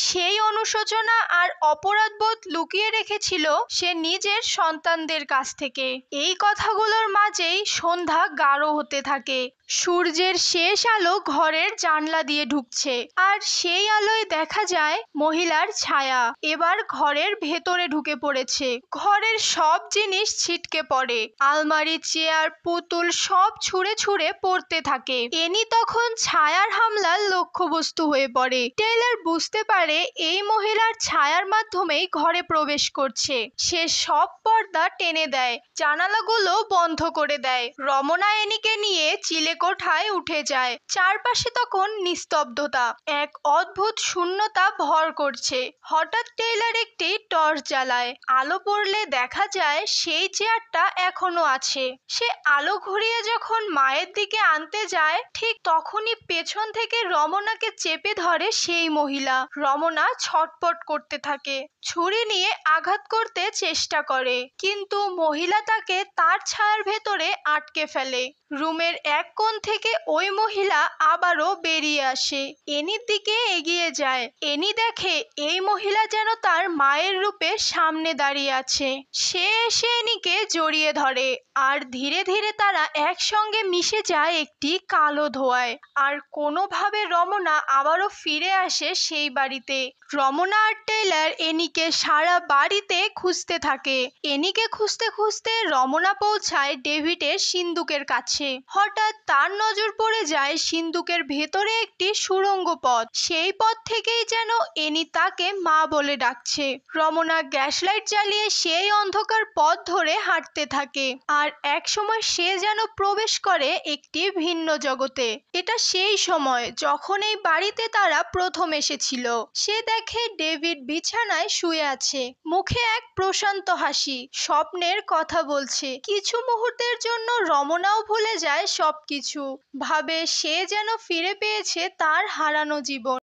সেই অনুশোচনা আর অপরাধবোধ লুকিয়ে রেখেছিল সে নিজের সন্তানদের কাছ থেকে। এই কথাগুলোর মাঝেই সন্ধ্যা গাঢ় হতে থাকে। সূর্যের শেষ আলো ঘরের জানলা দিয়ে ঢুকছে, আর সেই আলোয় দেখা যায় মহিলার ছায়া এবার ঘরের ভেতরে ঢুকে পড়েছে। ঘরের সব জিনিস ছিটকে পড়ে, আলমারি, চেয়ার, পুতুল সব ছুঁড়ে ছুঁড়ে পড়তে থাকে। এনি তখন ছায়ার হামলার লক্ষ্যবস্তু হয়ে পড়ে। টেইলর বুঝতে পারে এই মহিলার ছায়ার মাধ্যমেই ঘরে প্রবেশ করছে। সে সব পর্দা টেনে দেয়, জানালাগুলো বন্ধ করে দেয়। রমনা এনিকে নিয়ে চিলেকোঠায় উঠে যায়। চারপাশে তখন নিস্তব্ধতা, এক অদ্ভুত শূন্যতা ভর করছে। হঠাৎ টেইলর একটি টর্চ জ্বালায়। আলো পড়লে দেখা যায় সেই চেয়ারটা এখনো আছে। সে আলো ঘুরিয়ে যখন মায়ের দিকে আনতে যায়, ঠিক তখনই পেছন থেকে রমনাকে চেপে ধরে সেই মহিলা। রমনা ছটপট করতে থাকে, ছুরি নিয়ে আঘাত করতে চেষ্টা করে, কিন্তু মহিলা তাকে তার ছায়ার ভেতরে আটকে ফেলে। রুমের এক কোণ থেকে ওই মহিলা আবারও বেরিয়ে আসে, এনির দিকে এগিয়ে যায়। এনি দেখে এই মহিলা যেন তার মায়ের রূপে সামনে দাঁড়িয়ে আছে। সে এসে এনিকে জড়িয়ে ধরে, আর ধীরে ধীরে তারা একসঙ্গে মিশে যায় একটি কালো ধোঁয়ায়। আর কোনোভাবে রমনা আবারও ফিরে আসে সেই বাড়িতে। রমনা আর টেইলর এনিকে সারা বাড়িতে খুঁজতে থাকে। এনিকে খুঁজতে খুঁজতে রমনা পৌঁছায় ডেভিডের সিন্দুকের কাছে। হঠাৎ তার নজর পড়ে যায় সিন্দুকের ভেতরে একটি সুড়ঙ্গ পথ। সেই পথ থেকেই যেন এনি তাকে মা বলে ডাকছে। রমনা গ্যাস লাইট জ্বালিয়ে সেই অন্ধকার পথ ধরে হাঁটতে থাকে, আর এক সময় সে যেন প্রবেশ করে একটি ভিন্ন জগতে। এটা সেই সময় যখন এই বাড়িতে তারা প্রথম এসেছিল। সে দেখে ডেভিড বিছানায় শুয়ে আছে, মুখে এক প্রশান্ত হাসি, স্বপ্নের কথা বলছে। কিছু মুহূর্তের জন্য রমনাও ভুলে যায় সবকিছু, ভাবে সে যেন ফিরে পেয়েছে তার হারানো জীবন।